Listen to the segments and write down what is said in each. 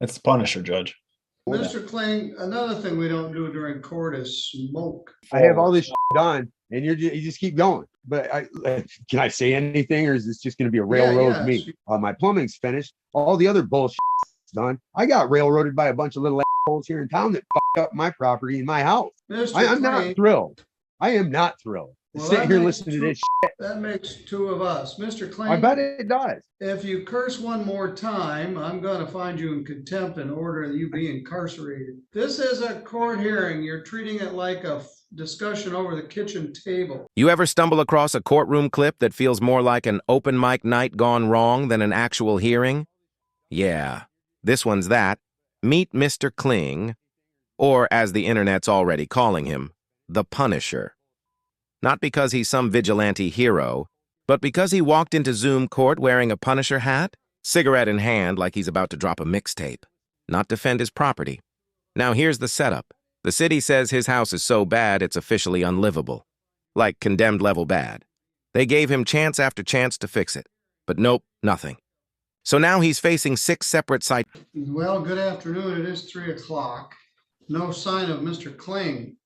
It's the Punisher, Judge. Mr. Kling, another thing we don't do during court is smoke. I have all this shit done, and you just keep going. But can I say anything, or is this just going to be a railroad Yeah, me? My plumbing's finished. All the other bullshit's done. I got railroaded by a bunch of little assholes here in town that fucked up my property and my house. I'm not thrilled. I am not thrilled. Well, Sit here listening to this shit. That makes two of us. Mr. Kling, I bet it does. if you curse one more time, I'm going to find you in contempt and order that you be incarcerated. This is a court hearing. You're treating it like a discussion over the kitchen table. You ever stumble across a courtroom clip that feels more like an open mic night gone wrong than an actual hearing? Yeah, this one's that. Meet Mr. Kling, or as the internet's already calling him, the Punisher. Not because he's some vigilante hero, but because he walked into Zoom court wearing a Punisher hat, cigarette in hand like he's about to drop a mixtape, not defend his property. Now here's the setup. The city says his house is so bad it's officially unlivable. Like condemned level bad. They gave him chance after chance to fix it, but nope, nothing. So now he's facing 6 separate citations. Well, good afternoon. It is 3 o'clock. No sign of Mr. Kling.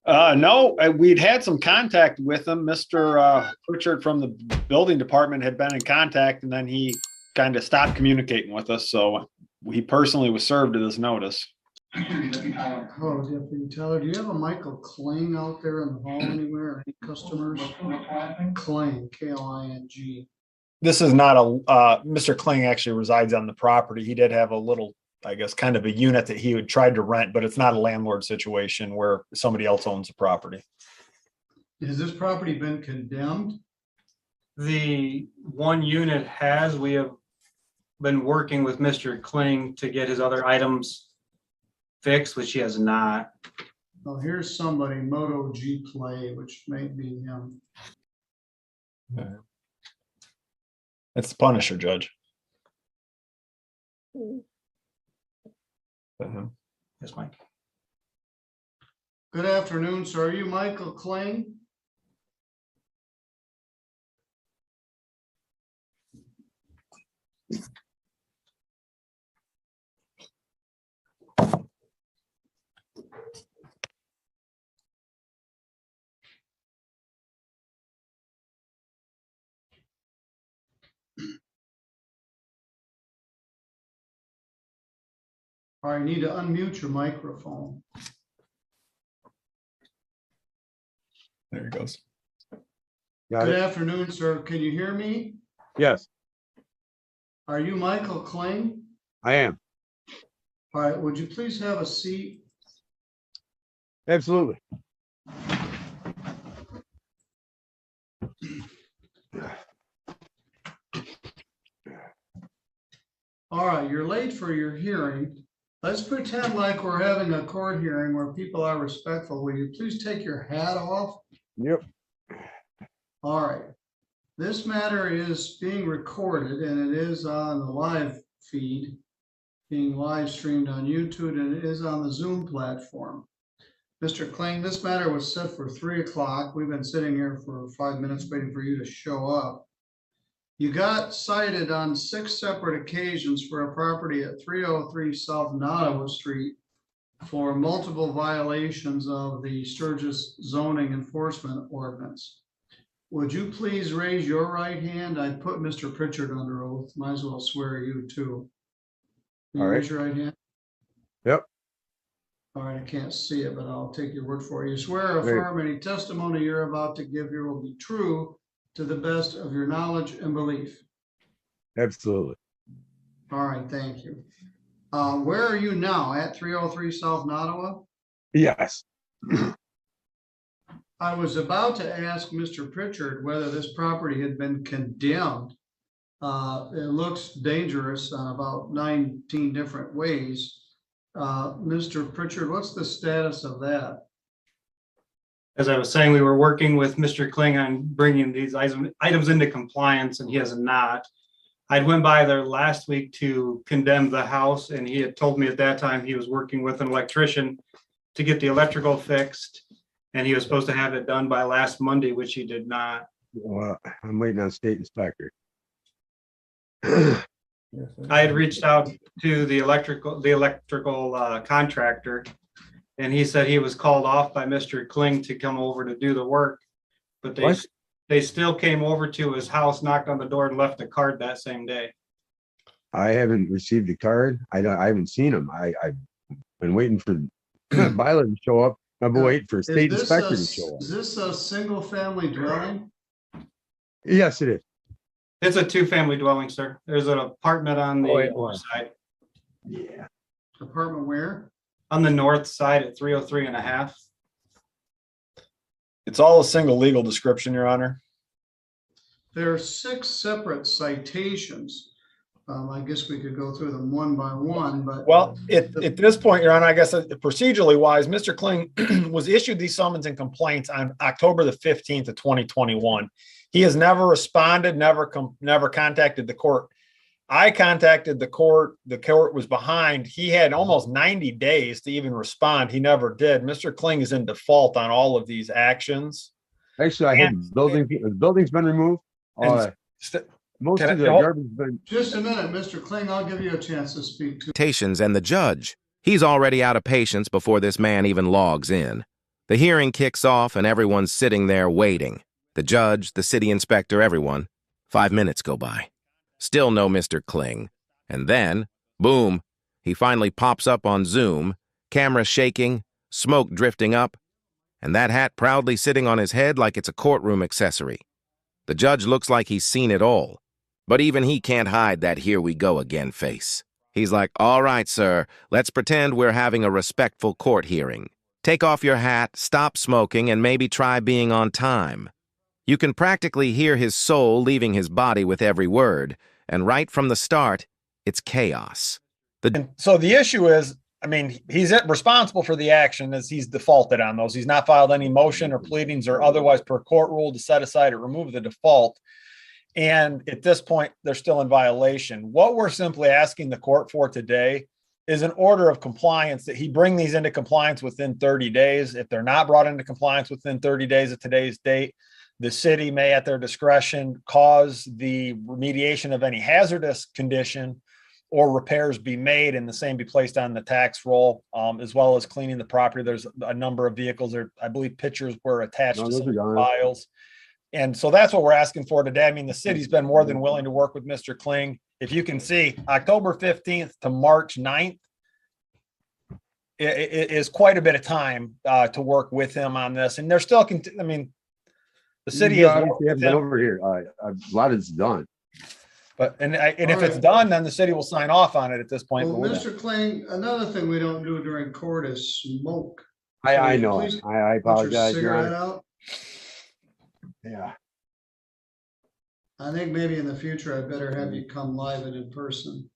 No, we'd had some contact with him. Mr. Pritchard from the building department had been in contact, and then he kind of stopped communicating with us. So he personally was served with this notice. Oh, Deputy Teller, do you have a Michael Kling out there in the hall anywhere? Any customers? Kling, K-L-I-N-G. This is not Mr. Kling actually resides on the property. He did have a little, I guess, kind of a unit that he would try to rent, but it's not a landlord situation where somebody else owns the property. Has this property been condemned? The one unit has. We have been working with Mr. Kling to get his other items fixed, which he has not. Oh, here's somebody, Moto G Play, which may be him. It's the Punisher, Judge. Yes, Mike. Good afternoon, sir. Are you Michael Kling? All right, you need to unmute your microphone. There he goes. Good afternoon, sir. Can you hear me? Yes, Are you Michael Kling? I am. All right, would you please have a seat? Absolutely. All right, you're late for your hearing. Let's pretend like we're having a court hearing where people are respectful. Will you please take your hat off? Yep. All right. This matter is being recorded and it is on the live feed, being live streamed on YouTube, and it is on the Zoom platform. Mr. Kling, this matter was set for 3 o'clock. We've been sitting here for 5 minutes waiting for you to show up. You got cited on 6 separate occasions for a property at 303 South Nottawa Street for multiple violations of the Sturgis zoning enforcement ordinance. Would you please raise your right hand? I put Mr. Pritchard under oath. Might as well swear you too. Can you All right. raise your right hand? Yep. All right, I can't see it, but I'll take your word for it. You swear or affirm any testimony you're about to give here will be true to the best of your knowledge and belief. Absolutely. All right, thank you. Where are you now? At 303 South Nottawa? Yes. I was about to ask Mr. Pritchard whether this property had been condemned. It looks dangerous on about 19 different ways. Mr. Pritchard, what's the status of that? As I was saying, we were working with Mr. Kling on bringing these items into compliance, and he has not. I went by there last week to condemn the house, and he had told me at that time he was working with an electrician to get the electrical fixed, and he was supposed to have it done by last Monday, which he did not. Well, I'm waiting on state inspector. I had reached out to the electrical contractor, and he said he was called off by Mr. Kling to come over to do the work. But What? they still came over to his house, knocked on the door, and left a card that same day. I haven't received a card. I haven't seen them. I've been waiting for Byler to show up. I've been waiting for a state inspector to show up. Is this a single family dwelling? Yes, it is. It's a 2-family dwelling, sir. There's an apartment on the it north was. side. Yeah. Apartment where? On the north side at 303 and a half. It's all a single legal description, Your Honor. There are 6 separate citations. I guess we could go through them one by one, but. Well, at this point, Your Honor, I guess procedurally wise, Mr. Kling was issued these summons and complaints on October the 15th of 2021. He has never responded, never contacted the court. I contacted the court. The court was behind. He had almost 90 days to even respond. He never did. Mr. Kling is in default on all of these actions. Actually, I had the building's been removed. Most of the garbage has been. Just a minute, Mr. Kling, I'll give you a chance to speak to. And the judge. He's already out of patience before this man even logs in. The hearing kicks off and everyone's sitting there waiting. The judge, the city inspector, everyone. 5 minutes go by. Still no Mr. Kling. And then, boom, he finally pops up on Zoom, camera shaking, smoke drifting up, and that hat proudly sitting on his head like it's a courtroom accessory. The judge looks like he's seen it all. But even he can't hide that here we go again face. He's like, all right, sir, let's pretend we're having a respectful court hearing. Take off your hat, stop smoking, and maybe try being on time. You can practically hear his soul leaving his body with every word, and right from the start, it's chaos. So the issue is, I mean, he's responsible for the action as he's defaulted on those. He's not filed any motion or pleadings or otherwise per court rule to set aside or remove the default. And at this point, they're still in violation. What we're simply asking the court for today is an order of compliance that he bring these into compliance within 30 days. If they're not brought into compliance within 30 days of today's date, the city may, at their discretion, cause the remediation of any hazardous condition or repairs be made and the same be placed on the tax roll, as well as cleaning the property. There's a number of vehicles there. I believe pictures were attached to some files. And so that's what we're asking for today. I mean, the city's been more than willing to work with Mr. Kling. If you can see, October 15th to March 9th, it is quite a bit of time to work with him on this. And they're still, I mean, the city is over here. A lot is done. But if it's done, then the city will sign off on it at this point. Well, Mr. Kling, another thing we don't do during court is smoke. I know. I apologize. Cigarette out. Yeah. I think maybe in the future I better have you come live and in person.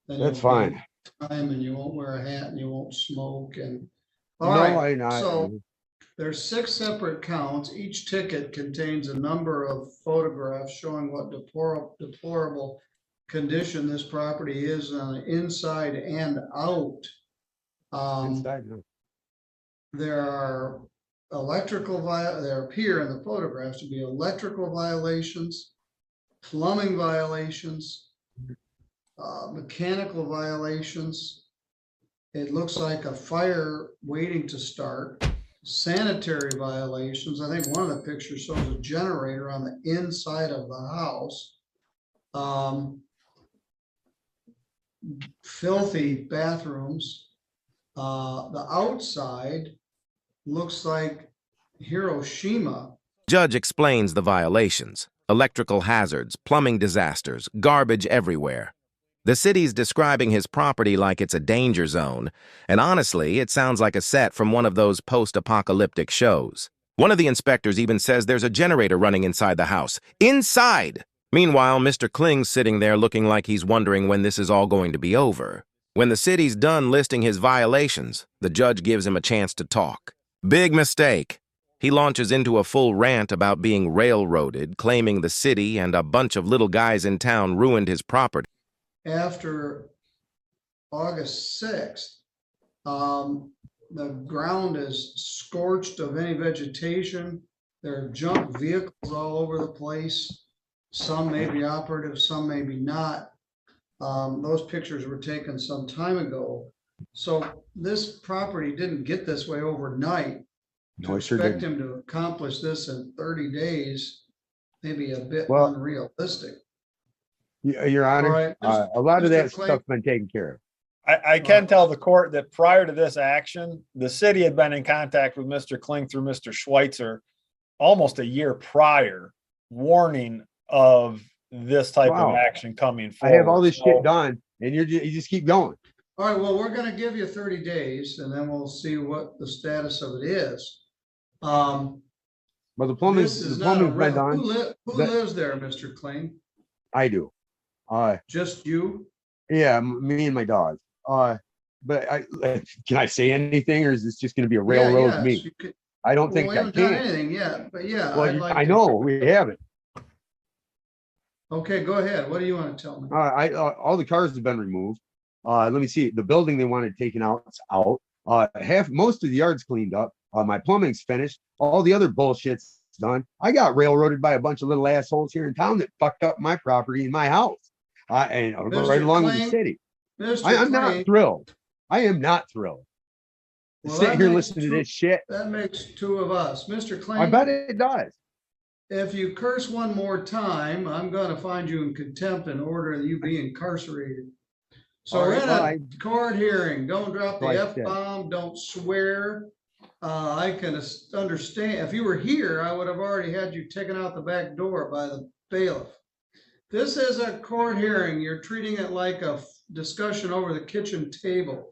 That's fine. Time and you won't wear a hat and you won't smoke and. So there's 6 separate counts. Each ticket contains a number of photographs showing what deplorable condition this property is on the inside and out. There are there appear in the photographs to be electrical violations, plumbing violations, mechanical violations. It looks like a fire waiting to start. Sanitary violations. I think one of the pictures shows a generator on the inside of the house. Filthy bathrooms. The outside looks like Hiroshima. Judge explains the violations: electrical hazards, plumbing disasters, garbage everywhere. The city's describing his property like it's a danger zone, and honestly, it sounds like a set from one of those post-apocalyptic shows. One of the inspectors even says there's a generator running inside the house. Inside! Meanwhile, Mr. Kling's sitting there looking like he's wondering when this is all going to be over. When the city's done listing his violations, the judge gives him a chance to talk. Big mistake. He launches into a full rant about being railroaded, claiming the city and a bunch of little guys in town ruined his property. After August 6th, the ground is scorched of any vegetation. There are junk vehicles all over the place. Some may be operative, some may be not. Those pictures were taken some time ago. So this property didn't get this way overnight. No, To I sure expect didn't. him to accomplish this in 30 days, maybe a bit Well, unrealistic. Your Honor, right, a lot of Mr. that Clay. stuff's been taken care of. I can tell the court that prior to this action, the city had been in contact with Mr. Kling through Mr. Schweitzer almost a year prior, warning of this type of Wow. action coming I forward. have all this So- shit done, and you just keep going. All right, well, we're gonna give you 30 days and then we'll see what the status of it is. Well, the This plumbing's is not a been real, done. who That- lives there, Mr. Kling? I do. Just you? Yeah, me and my dog. But can I say anything, or is this just going to be a railroad Yeah, me? yes, you could- I don't Well, think we I haven't done can. anything yet, but yeah, Well, I'd like I to- know we haven't. Okay, go ahead. What do you want to tell me? All the cars have been removed. Let me see. The building they wanted taken out, it's out. Most of the yard's cleaned up. My plumbing's finished. All the other bullshit's done. I got railroaded by a bunch of little assholes here in town that fucked up my property and my house. And I'll go right Mr. along with the Kling, city. Mr. I'm not Kling, thrilled. I am not thrilled. Well, Sitting that here makes listening to two- this shit. that makes two of us. Mr. Kling. I bet it does. If you curse one more time, I'm gonna find you in contempt and order that you be incarcerated. So All we're right, in well, a court hearing. Don't drop the Like that. F-bomb, don't swear. I can understand, if you were here, I would have already had you taken out the back door by the bailiff. This is a court hearing. You're treating it like a discussion over the kitchen table.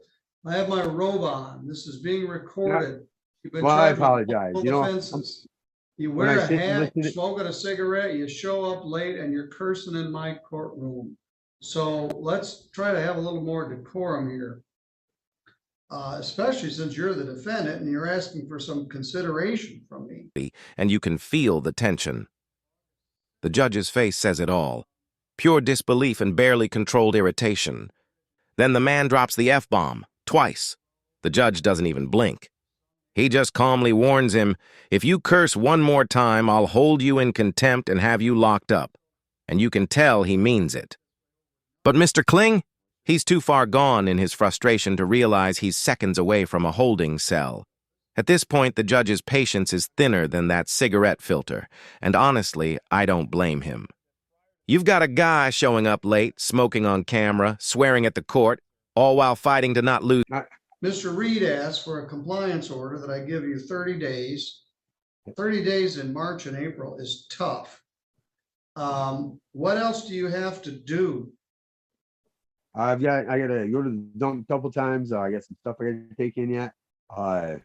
I have my robe on. This is being recorded. You've been Well, I charged with apologize. multiple You know, offenses. You when wear I a sit and hat, listen to- smoking a cigarette, you show up late and you're cursing in my courtroom. So let's try to have a little more decorum here. Especially since you're the defendant and you're asking for some consideration from me. And you can feel the tension. The judge's face says it all. Pure disbelief and barely controlled irritation. Then the man drops the F-bomb, twice. The judge doesn't even blink. He just calmly warns him, if you curse one more time, I'll hold you in contempt and have you locked up. And you can tell he means it. But Mr. Kling? He's too far gone in his frustration to realize he's seconds away from a holding cell. At this point, the judge's patience is thinner than that cigarette filter, and honestly, I don't blame him. You've got a guy showing up late, smoking on camera, swearing at the court, all while fighting to not lose. Mr. Reed asked for a compliance order that I give you 30 days. 30 days in March and April is tough. What else do you have to do? I gotta go to the dump a couple times. I got some stuff I gotta take in yet. And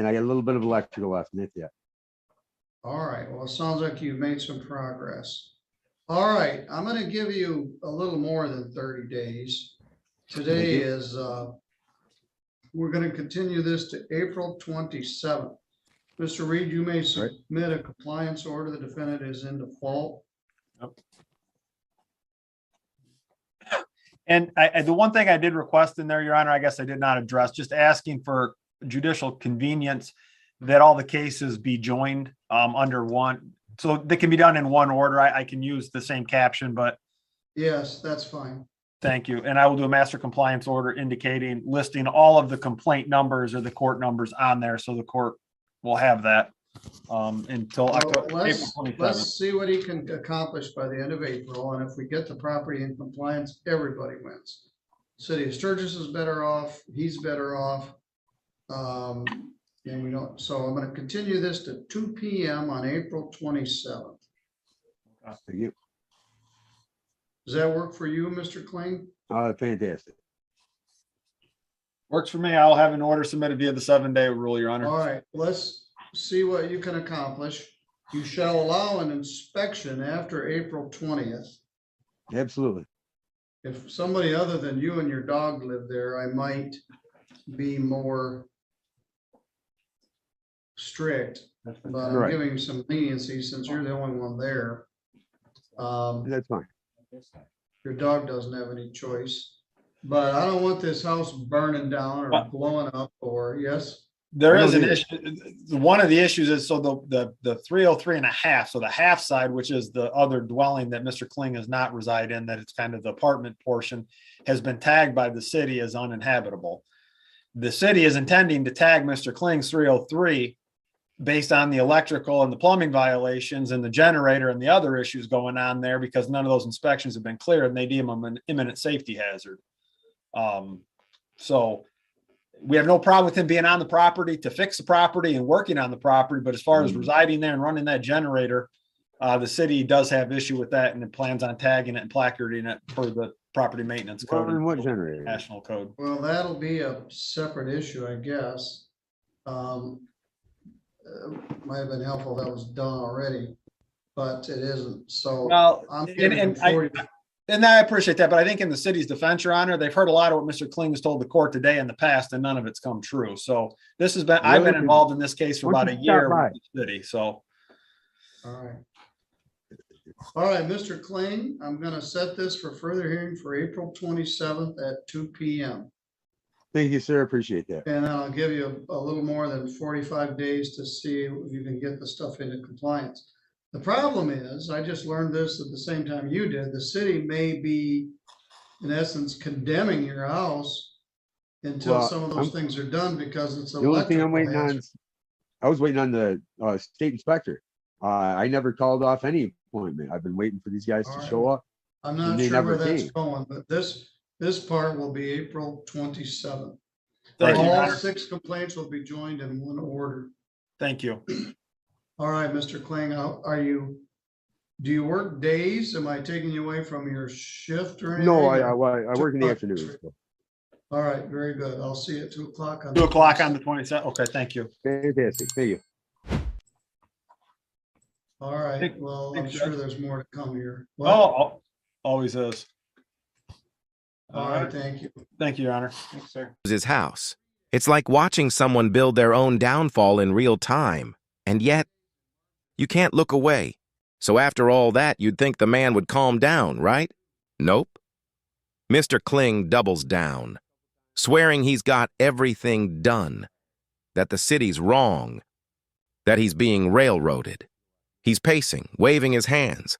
I got a little bit of electrical left, and that's it. All right, well, it sounds like you've made some progress. All right, I'm gonna give you a little more than 30 days. Today is, we're gonna continue this to April 27th. Mr. Reed, you may submit a compliance order. The defendant is in default. And the one thing I did request in there, Your Honor, I guess I did not address, just asking for judicial convenience that all the cases be joined under one. So they can be done in one order. I can use the same caption, but Yes, that's fine. thank you. And I will do a master compliance order indicating, listing all of the complaint numbers or the court numbers on there. So the court will have that until Well, April let's 27th. see what he can accomplish by the end of April, and if we get the property in compliance, everybody wins. City of Sturgis is better off, he's better off. And we don't, so I'm gonna continue this to 2 p.m. on April 27th. Thank you. Does that work for you, Mr. Kling? Fantastic. Works for me. I'll have an order submitted via the 7-day rule, Your Honor. All right, let's see what you can accomplish. You shall allow an inspection after April 20th. Absolutely. If somebody other than you and your dog lived there, I might be more strict, but I'm Right. giving some leniency since you're the only one there. That's fine. Your dog doesn't have any choice, but I don't want this house burning down or What? blowing up or, yes? There I is don't an either. issue. One of the issues is so the 303 and a half, so the half side, which is the other dwelling that Mr. Kling does not reside in, that it's kind of the apartment portion, has been tagged by the city as uninhabitable. The city is intending to tag Mr. Kling's 303 based on the electrical and the plumbing violations and the generator and the other issues going on there, because none of those inspections have been cleared and they deem them an imminent safety hazard. So we have no problem with him being on the property to fix the property and working on the property. But as far as residing there and running that generator, the city does have issue with that, and it plans on tagging it and placarding it for the property maintenance code. And what generator? National code. Well, that'll be a separate issue, I guess. Might have been helpful that was done already, but it isn't. So Well, I'm giving him 40. and I appreciate that, but I think in the city's defense, Your Honor, they've heard a lot of what Mr. Kling has told the court today in the past, and none of it's come true. So this has been, I've been involved in this case for Why about don't a you stop year by? with the city. So All right, Mr. Kling, I'm gonna set this for further hearing for April 27th at 2 p.m. Thank you, sir. Appreciate that. And I'll give you a little more than 45 days to see if you can get the stuff into compliance. The problem is, I just learned this at the same time you did, the city may be, in essence, condemning your house until Well, some of those things are done, because it's The only thing I'm electrical waiting on, hazard. I was waiting on the state inspector. I never called off any appointment. I've been waiting for these guys to All right. show up. I'm and not they sure where never that's came. going, but this part will be April 27th. thank you, Your All Honor. 6 complaints will be joined in one order. Thank you. All right, Mr. Kling, do you work days? Am I taking you away from your shift or anything? No, I work in the 2 o'clock. afternoon. So. All right, very good. I'll see you at 2 o'clock. 2 o'clock on the 27th. Okay, thank you. Fantastic. Thank you. All right, Thank- well, I'm thanks, sure Judge. there's more to come here. Oh, always is. All right, thank you. Thank you, Your Honor. Thanks, sir. His house. It's like watching someone build their own downfall in real time. And yet, you can't look away. So after all that, you'd think the man would calm down, right? Nope. Mr. Kling doubles down, swearing he's got everything done, that the city's wrong, that he's being railroaded. He's pacing, waving his hands,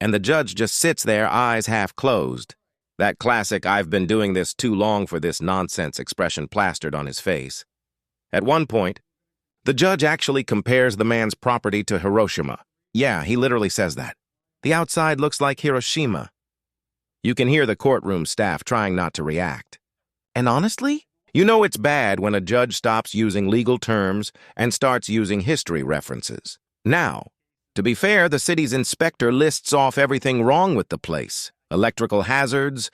and the judge just sits there, eyes half closed. That classic "I've been doing this too long for this nonsense" expression plastered on his face. At one point, the judge actually compares the man's property to Hiroshima. Yeah, he literally says that. The outside looks like Hiroshima. You can hear the courtroom staff trying not to react. And honestly, you know it's bad when a judge stops using legal terms and starts using history references. Now, to be fair, the city's inspector lists off everything wrong with the place. Electrical hazards,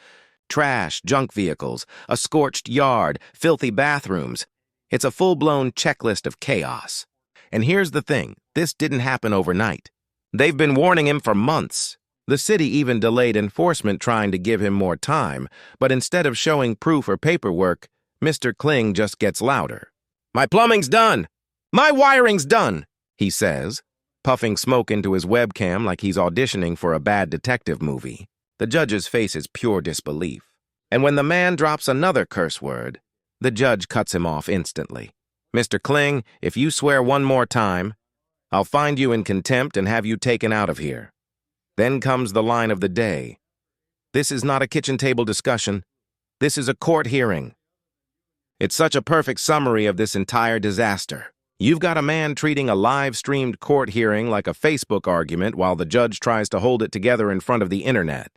trash, junk vehicles, a scorched yard, filthy bathrooms. It's a full-blown checklist of chaos. And here's the thing, this didn't happen overnight. They've been warning him for months. The city even delayed enforcement trying to give him more time, but instead of showing proof or paperwork, Mr. Kling just gets louder. "My plumbing's done! My wiring's done!" he says, puffing smoke into his webcam like he's auditioning for a bad detective movie. The judge's face is pure disbelief. And when the man drops another curse word, the judge cuts him off instantly. "Mr. Kling, if you swear one more time, I'll find you in contempt and have you taken out of here." Then comes the line of the day. This is not a kitchen table discussion. This is a court hearing. It's such a perfect summary of this entire disaster. You've got a man treating a live-streamed court hearing like a Facebook argument while the judge tries to hold it together in front of the internet.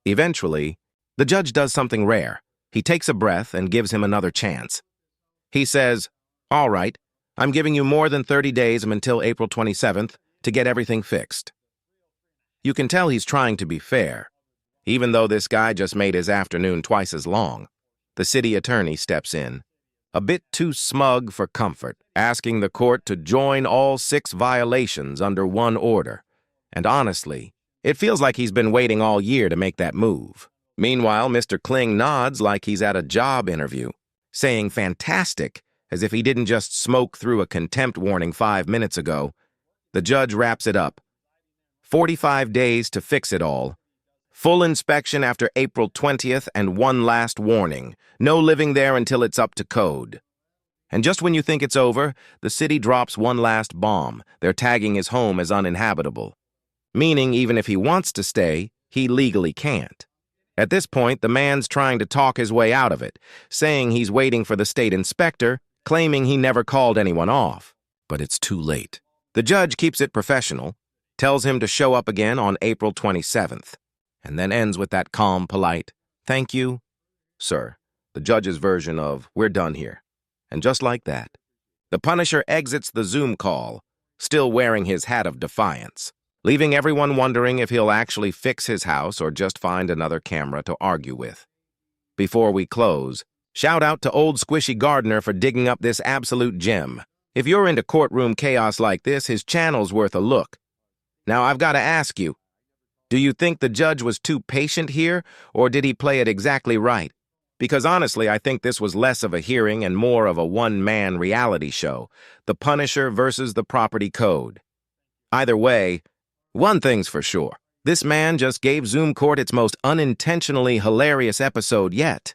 Eventually, the judge does something rare. He takes a breath and gives him another chance. He says, "All right, I'm giving you more than 30 days until April 27th to get everything fixed." You can tell he's trying to be fair, even though this guy just made his afternoon twice as long. The city attorney steps in, a bit too smug for comfort, asking the court to join all 6 violations under one order. And honestly, it feels like he's been waiting all year to make that move. Meanwhile, Mr. Kling nods like he's at a job interview, saying fantastic, as if he didn't just smoke through a contempt warning 5 minutes ago. The judge wraps it up. 45 days to fix it all. Full inspection after April 20th and one last warning. No living there until it's up to code. And just when you think it's over, the city drops one last bomb. They're tagging his home as uninhabitable. Meaning, even if he wants to stay, he legally can't. At this point, the man's trying to talk his way out of it, saying he's waiting for the state inspector, claiming he never called anyone off. But it's too late. The judge keeps it professional, tells him to show up again on April 27th, and then ends with that calm, polite, "Thank you, sir." The judge's version of, "We're done here." And just like that, the Punisher exits the Zoom call, still wearing his hat of defiance, leaving everyone wondering if he'll actually fix his house or just find another camera to argue with. Before we close, shout out to old Squishy Gardner for digging up this absolute gem. If you're into courtroom chaos like this, his channel's worth a look. Now, I've got to ask you, do you think the judge was too patient here, or did he play it exactly right? Because honestly, I think this was less of a hearing and more of a one-man reality show, The Punisher versus the Property Code. Either way, one thing's for sure. This man just gave Zoom Court its most unintentionally hilarious episode yet.